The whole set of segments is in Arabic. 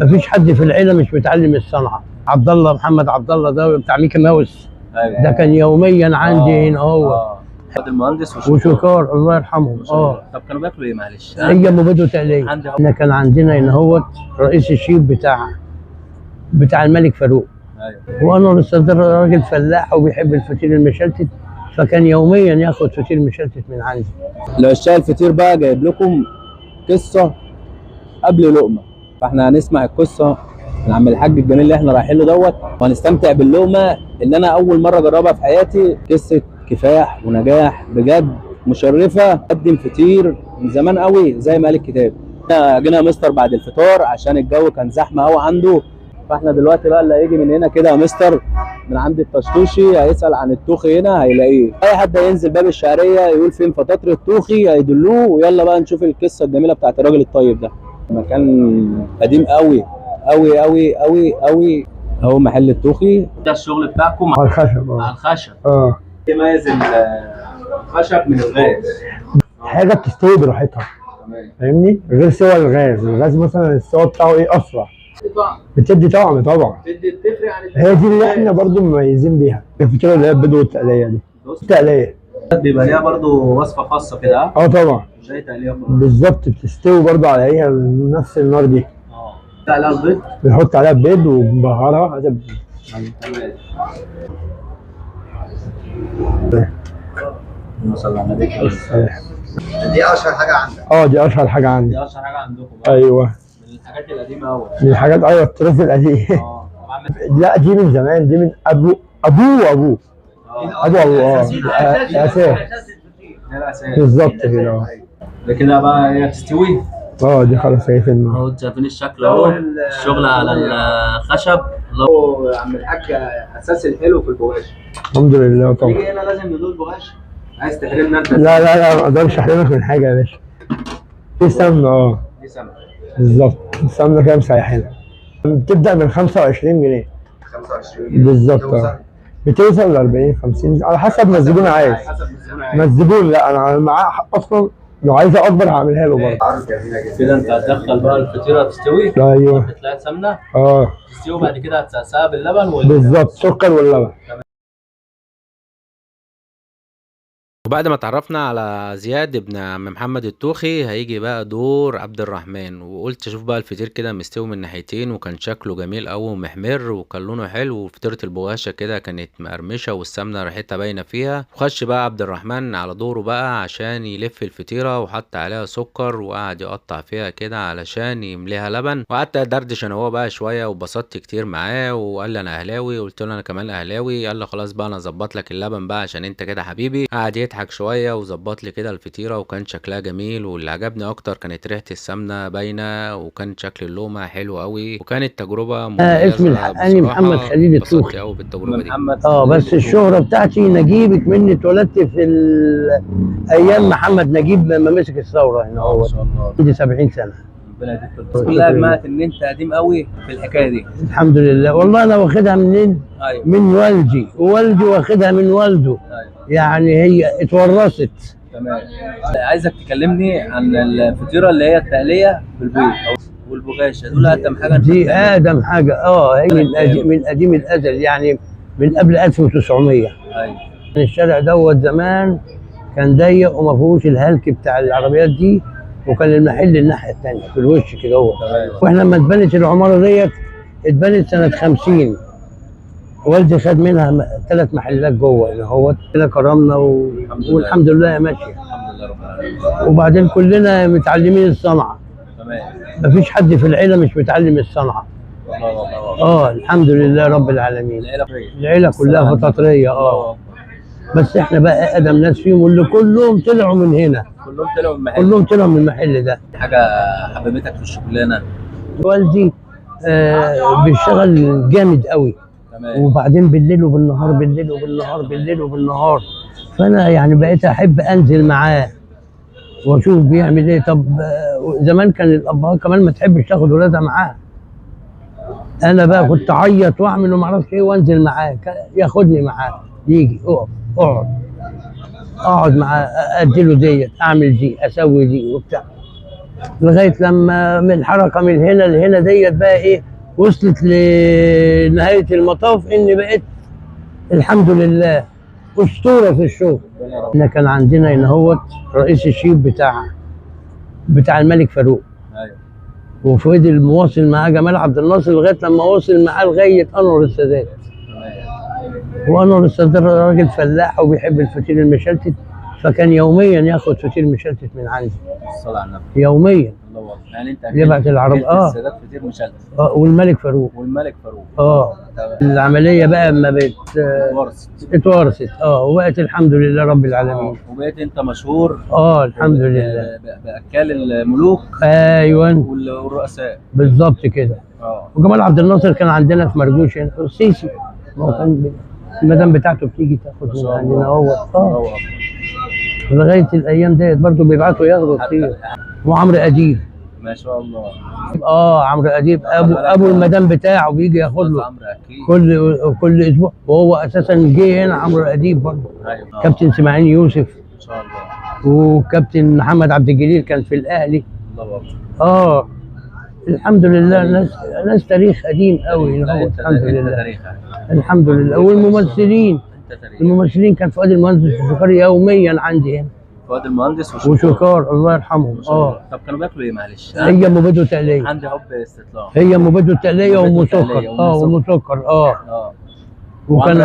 مفيش حد في العيله مش متعلم الصنعه. عبد الله محمد عبد الله ده بتاع ميكي ماوس. ايوه ده كان يوميا عندي هنا هو. المهندس وشكار الله يرحمهم. طب كانوا بياكلوا ايه معلش؟ هي مبيد وتقليه. احنا كان عندنا هنا هو رئيس الشيف بتاع الملك فاروق. ايوه. وانور الصدر راجل فلاح وبيحب الفطير المشلتت، فكان يوميا ياخد فطير مشلتت من عندي. لو اشتغل الفطير بقى جايب لكم قصه قبل لقمه، فاحنا هنسمع القصه من عم الحاج الجميل اللي احنا رايحين له دوت، وهنستمتع باللقمه اللي انا اول مره اجربها في حياتي. قصه كفاح ونجاح بجد مشرفه. قدم فطير من زمان قوي زي ما قال الكتاب. احنا جينا يا مستر بعد الفطار عشان الجو كان زحمه قوي عنده، فاحنا دلوقتي بقى اللي هيجي من هنا كده يا مستر من عند الطشطوشي هيسال عن التوخي هنا هيلاقيه. اي حد هينزل باب الشعريه يقول فين فطاطر التوخي هيدلوه. ويلا بقى نشوف القصه الجميله بتاعت الراجل الطيب ده. مكان قديم قوي قوي قوي قوي قوي اهو محل التوخي. ده الشغل بتاعكم على الخشب. على الخشب. ايه يميز الخشب من الغاز؟ حاجه بتستوي براحتها. تمام. فاهمني؟ غير سوى الغاز مثلا السوا بتاعه ايه اسرع. بتدي طعم طبعا. تفرق عن هي دي اللي احنا برضو مميزين بيها الفطيره اللي هي البيض والتقليه دي. التقليه بيبقى ليها برضو وصفه خاصه كده. طبعا. زي تقليه بالظبط بتستوي برضو على هي نفس النار دي. عليها البيض. بنحط عليها البيض وبهارها. صلى على النبي. دي اشهر حاجه عندك؟ دي اشهر حاجه عندي. دي اشهر حاجه عندكم. ايوه من الحاجات القديمه قوي. من الحاجات التراث القديم. لا دي من زمان، دي من ابوه ابوه اساس بالظبط كده. ده كده بقى هي تستوي. دي خلاص هي في النار اهو شايفين الشكل اهو. الشغل على الخشب. الله يا عم الحاج اساس الحلو في البغاش. الحمد لله طبعا. نيجي هنا لازم ندوق بغاش. عايز تحرمنا انت؟ لا ما اقدرش احرمك من حاجه يا باشا. دي سمنه. دي سمنه بالظبط. السمنه كده مسيحينها. بتبدا من 25 جنيه. 25 بالظبط. بتوصل ل 40 50 على حسب ما الزبون عايز. ما الزبون لا انا معاه اصلا لو عايزه اكبر هعملها له برضه. كده انت هتدخل بقى الفطيره تستوي. ايوه. بتلاقي سمنه. تستوي بعد كده هتسقسها باللبن بالظبط سكر واللبن. وبعد ما اتعرفنا على زياد ابن عم محمد التوخي هيجي بقى دور عبد الرحمن. وقلت اشوف بقى الفطير كده مستوي من ناحيتين، وكان شكله جميل قوي ومحمر وكان لونه حلو، وفطيره البغاشه كده كانت مقرمشه والسمنه ريحتها باينه فيها. وخش بقى عبد الرحمن على دوره بقى عشان يلف الفطيره وحط عليها سكر وقعد يقطع فيها كده علشان يمليها لبن. وقعدت ادردش انا هو بقى شويه وبسطت كتير معاه، وقال لي انا اهلاوي. قلت له انا كمان اهلاوي. قال لي خلاص بقى انا اظبط لك اللبن بقى عشان انت كده حبيبي. قعد يضحك شويه وظبط لي كده الفطيره وكان شكلها جميل. واللي عجبني اكتر كانت ريحه السمنه باينه، وكان شكل اللقمه حلو قوي، وكانت تجربه مميزه. اسمي الحقاني محمد خليل التوخي. قوي بالتجربه دي. بس الشهره بتاعتي نجيبك مني اتولدت في ايام محمد نجيب لما مسك الثوره هنا. هو عندي 70 سنه. ربنا يديك الصحه. كلها اجمعت ان انت قديم قوي في الحكايه دي. الحمد لله. والله انا واخدها منين؟ أيوة. من والدي، ووالدي واخدها من والده. أيوة. يعني هي اتورثت. تمام. عايزك تكلمني عن الفطيره اللي هي التقليه بالبيض والبغاشه. دول اقدم حاجه. دي اقدم حاجه. هي من قديم الازل، يعني من قبل 1900. ايوه. الشارع دوت زمان كان ضيق وما فيهوش الهلك بتاع العربيات دي، وكان المحل الناحيه الثانيه في الوش كده هو. واحنا لما اتبنت العماره ديت اتبنت سنه 50. والدي خد منها 3 محلات جوه هنا هو. كده كرمنا والحمد لله ماشيه. الحمد لله رب العالمين. وبعدين كلنا متعلمين الصنعه. تمام. مفيش حد في العيله مش متعلم الصنعه. والله الحمد لله رب العالمين. العيله كلها فطاطريه. بس احنا بقى اقدم ناس فيهم، واللي كلهم طلعوا من هنا. كلهم طلعوا من المحل ده. حاجه حببتك في الشغلانه؟ والدي بيشتغل جامد قوي. تمام. وبعدين بالليل وبالنهار، بالليل وبالنهار، بالليل وبالنهار. فانا يعني بقيت احب انزل معاه واشوف بيعمل ايه. طب زمان كان الابهات كمان ما تحبش تاخد ولادها معاها. انا بقى كنت اعيط واعمل وما اعرفش ايه وانزل معاه، ياخدني معاه يجي اقف اقعد معاه اديله ديت، اعمل دي، اسوي دي وبتاع. لغايه لما من الحركه من هنا لهنا ديت بقى ايه، وصلت لنهايه المطاف ان بقيت الحمد لله اسطوره في الشغل. احنا كان عندنا هنا هوت رئيس الشيف بتاع الملك فاروق، ايوه، وفضل مواصل معاه جمال عبد الناصر لغايه لما وصل معاه لغايه انور السادات. وانور السادات راجل فلاح وبيحب الفطير المشلتت، فكان يوميا ياخد فطير مشلتت من عندي. الصلاة على النبي. يوميا. الله اكبر. يعني انت يبعت العرب السادات فطير مشلتت. والملك فاروق. والملك فاروق. العمليه بقى اما اتورثت وبقت الحمد لله رب العالمين. وبقيت انت مشهور الحمد لله باكال الملوك. ايوه والرؤساء بالظبط كده. وجمال عبد الناصر كان عندنا في مرجوش هنا، السيسي هو كان المدام بتاعته بتيجي تاخد من عندنا هو لغايه الايام ديت برضه بيبعتوا ياخدوا كتير. وعمرو اديب ما شاء الله. عمرو اديب ابو المدام بتاعه بيجي ياخد له كل اسبوع، وهو اساسا جه هنا عمرو اديب برضه. ايوه. كابتن اسماعيل يوسف ما شاء الله. وكابتن محمد عبد الجليل كان في الاهلي. الله اكبر. الحمد لله ناس تاريخ قديم قوي. الحمد لله. الحمد لله. والممثلين كان فؤاد المهندس وشكار يوميا عندي هنا. فؤاد المهندس وشكار الله يرحمهم. طب كانوا بياكلوا ايه معلش؟ هي مبيد وتقليه. عندي حب استطلاع. هي مبيد وتقليه ومسكر. ومسكر. وكان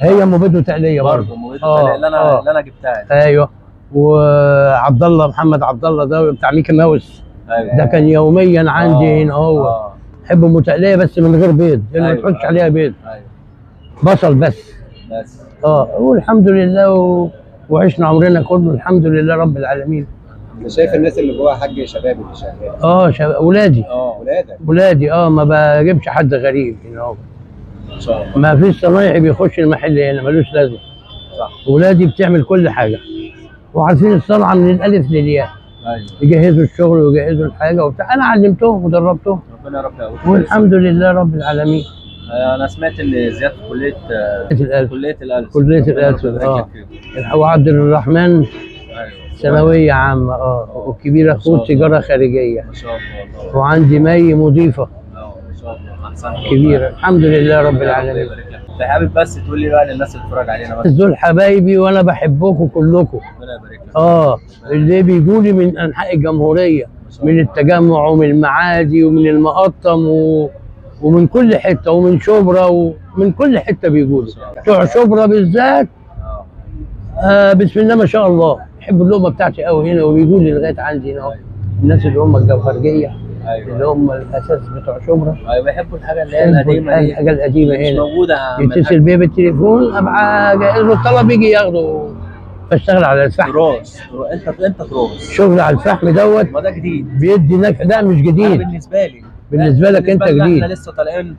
هي مبيد وتقليه برضه. مبيد وتقليه اللي انا جبتها. ايوه. وعبد الله محمد عبد الله ده بتاع ميكي ماوس. أيوة. ده كان يوميا عندي هنا هو. بحب ام تقليه بس من غير بيض، لان ما تحطش عليها بيض. بصل بس. والحمد لله وعشنا عمرنا كله الحمد لله رب العالمين. انت شايف الناس اللي جوه حاج شباب اللي شغال؟ ولادي. ولادك. ما بجيبش حد غريب هنا هو. ان شاء الله. ما فيش صنايعي بيخش المحل هنا ملوش لازمه. صح. ولادي بتعمل كل حاجه وعارفين الصنعه من الالف للياء. ايوه. يجهزوا الشغل ويجهزوا الحاجه وبتاع، انا علمتهم ودربتهم. ربنا يا رب يقويك. والحمد لله رب العالمين. انا سمعت ان زياد في كليه الألسن. كليه الألسن. وعبد الرحمن ثانويه عامه. والكبير اخوه تجاره خارجيه. ما شاء الله. وعندي مي مضيفه. ما شاء الله. احسن كبيره الحمد لله رب العالمين. انت حابب بس تقول لي بقى للناس اللي بتتفرج علينا بس دول حبايبي وانا بحبكم كلكم. ربنا يبارك لك. اللي بيجوا لي من انحاء الجمهوريه، من التجمع ومن المعادي ومن المقطم ومن كل حته ومن شبرا ومن كل حته بيجوا لي. بتوع شبرا بالذات بسم الله ما شاء الله يحبوا اللقمه بتاعتي قوي هنا وبيجوا لي لغايه عندي هنا. الناس اللي هم الجوهرجيه. اللي هم الاساس بتوع شبرا. بيحبوا الحاجه اللي هي القديمه دي. الحاجه القديمه هنا مش موجوده. يتصل بيا بالتليفون ابقى جاهز له الطلب يجي ياخده. بشتغل على الفحم. انت تراث. شغل على الفحم دوت. ما ده جديد. بيدي نكهه. لا مش جديد. بالنسبه لك انت جديد. احنا لسه طالعين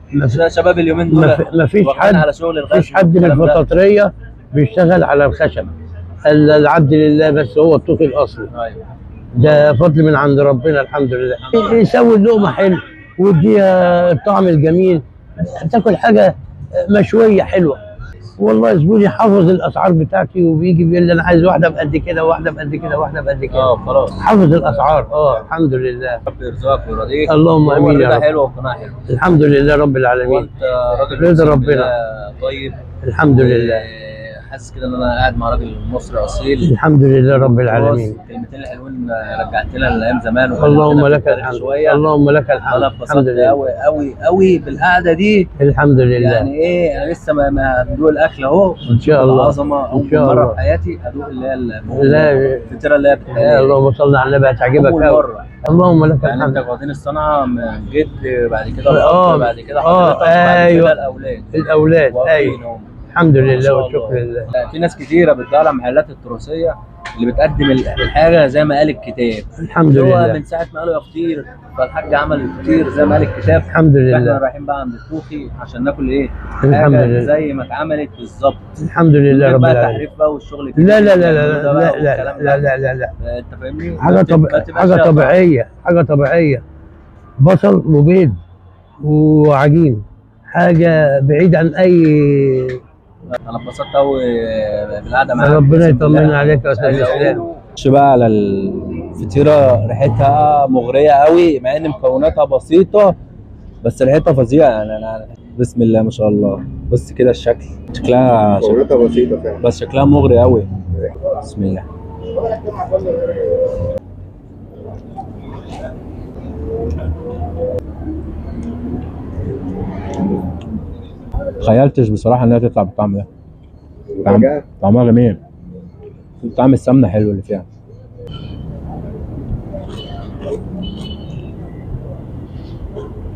شباب اليومين دول. مفيش حد من الفطاطريه بيشتغل على الخشب. العبد لله بس هو الطوخي الاصلي. ده فضل من عند ربنا الحمد لله. يسوي اللقمه حلو ويديها الطعم الجميل. تاكل حاجه مشويه حلوه. والله زبوني حافظ الاسعار بتاعتي وبيجي بيقول لي انا عايز واحده بقد كده واحده بقد كده واحده بقد كده. خلاص حافظ الاسعار. الحمد لله. ربنا يرزقك ويرضيك. اللهم امين يا رب. حلو وقناعه حلوه. الحمد لله رب العالمين. وانت راجل رضا ربنا. طيب. الحمد لله. حاسس كده ان انا قاعد مع راجل مصري اصيل. الحمد لله رب العالمين. الكلمتين الحلوين رجعتنا لايام زمان. اللهم لك الحمد. اللهم لك الحمد. انا اتبسطت قوي قوي قوي بالقعده دي. الحمد لله. يعني ايه، انا لسه ما بدوق الاكل اهو. ان شاء الله. عظمه. اول مره في حياتي ادوق اللي هي الفطيره اللي هي اللهم صل على النبي. هتعجبك قوي. اللهم لك الحمد. يعني انت واخدين الصنعه من جد بعد كده الاب بعد كده حضرتك بعد كده الاولاد. ايوه الحمد لله والشكر لله. في ناس كتيره بتدور على المحلات التراثيه اللي بتقدم الحاجه زي ما قال الكتاب. الحمد لله. هو من ساعه ما قالوا يا فطير فالحاج عمل الفطير زي ما قال الكتاب. الحمد لله. احنا رايحين بقى عند الطوخي عشان ناكل ايه؟ الحمد حاجه لله. زي ما اتعملت بالظبط. الحمد لله رب العالمين. التحريف بقى والشغل لا لا لا لا لا لا لا لا لا. انت فاهمني؟ حاجه طبيعيه. حاجه طبيعيه. بصل وبيض وعجين. حاجه بعيد عن اي. انا اتبسطت قوي بالقعده معاك. ربنا يطمن عليك يا استاذ اسلام. خش بقى على فطيره ريحتها مغريه قوي مع ان مكوناتها بسيطه، بس ريحتها فظيعه يعني. انا بسم الله ما شاء الله، بص كده الشكل، شكلها مكوناتها بسيطه فعلا بس شكلها مغري قوي. بسم الله. تخيلتش بصراحه انها تطلع بالطعم ده. طعمها جميل، طعم السمنه حلو اللي فيها.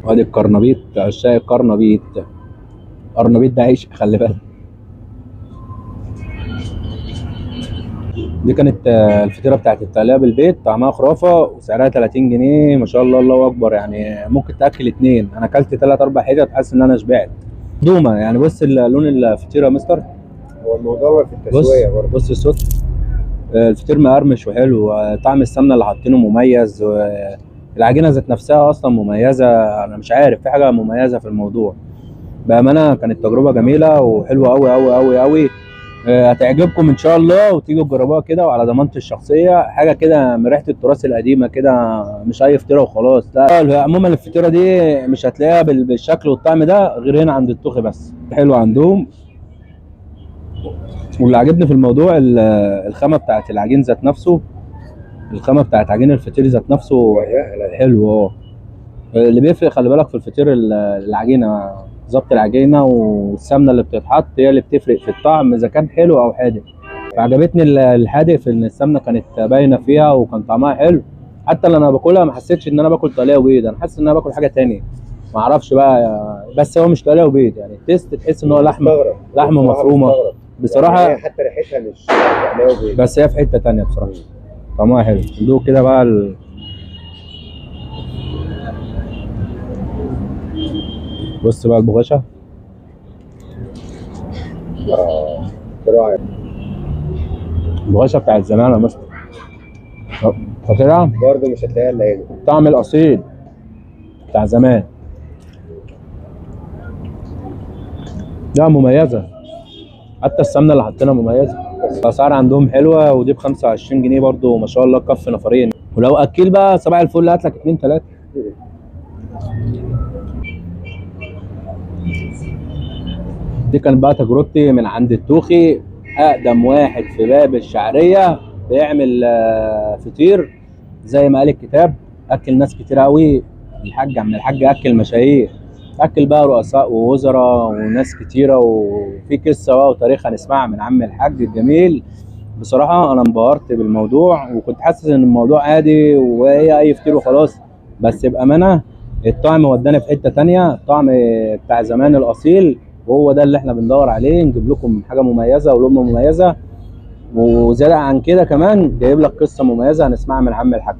وادي الكرنبيط، عشاق الكرنبيط. الكرنبيط ده عيش، خلي بالك. دي كانت الفطيره بتاعت التقليه بالبيت، طعمها خرافه وسعرها 30 جنيه ما شاء الله، الله اكبر يعني. ممكن تاكل اتنين، انا اكلت 3 4 حتت حاسس ان انا شبعت. دومه يعني. بص لون الفطيره يا مستر. هو الموضوع في التسويه برضه. بص الصوت، الفطير مقرمش وحلو، طعم السمنه اللي حاطينه مميز، العجينه ذات نفسها اصلا مميزه. انا مش عارف، في حاجه مميزه في الموضوع بامانه. كانت تجربه جميله وحلوه قوي قوي قوي قوي. هتعجبكم ان شاء الله وتيجوا تجربوها كده، وعلى ضمانتي الشخصيه. حاجه كده من ريحه التراث القديمه كده، مش اي فطيره وخلاص. لا عموما الفطيره دي مش هتلاقيها بالشكل والطعم ده غير هنا عند التوخي بس. حلو عندهم. واللي عجبني في الموضوع الخامه بتاعت العجين ذات نفسه، الخامه بتاعت عجين الفطير ذات نفسه حلو. اللي بيفرق خلي بالك في الفطير العجينه، ظبط العجينه والسمنه اللي بتتحط هي اللي بتفرق في الطعم اذا كان حلو او حادق. فعجبتني الحادق في ان السمنه كانت باينه فيها وكان طعمها حلو. حتى اللي انا باكلها ما حسيتش ان انا باكل طليه وبيض، انا حاسس ان انا باكل حاجه تانية ما اعرفش بقى. بس هو مش طليه وبيض يعني، التيست تحس ان هو لحمه مفرومه بصراحه يعني حتى ريحتها مش طليه وبيض، بس هي في حته تانية بصراحه. طعمها حلو. ندوق كده بقى بص بقى البغاشة. البغاشة بتاعت زمان يا مستر، فاكرها؟ برضه مش هتلاقيها الا هنا. الطعم الأصيل بتاع زمان. لا مميزة، حتى السمنة اللي حاطينها مميزة. الأسعار عندهم حلوة، ودي ب 25 جنيه برضه ما شاء الله، كف نفرين. ولو أكيل بقى صباح الفل هات لك 2 3. دي كانت بقى تجربتي من عند التوخي، اقدم واحد في باب الشعريه بيعمل فطير زي ما قال الكتاب. اكل ناس كتير قوي، عم الحاج اكل مشاهير، اكل بقى رؤساء ووزراء وناس كتيره، وفي قصه بقى وتاريخ هنسمعها من عم الحاج الجميل. بصراحه انا انبهرت بالموضوع، وكنت حاسس ان الموضوع عادي وهي اي فطير وخلاص، بس بامانه الطعم وداني في حته تانية، الطعم بتاع زمان الاصيل، وهو ده اللي احنا بندور عليه. نجيب لكم حاجه مميزه ولقمه مميزه، وزياده عن كده كمان جايب لك قصه مميزه هنسمعها من عم الحاج.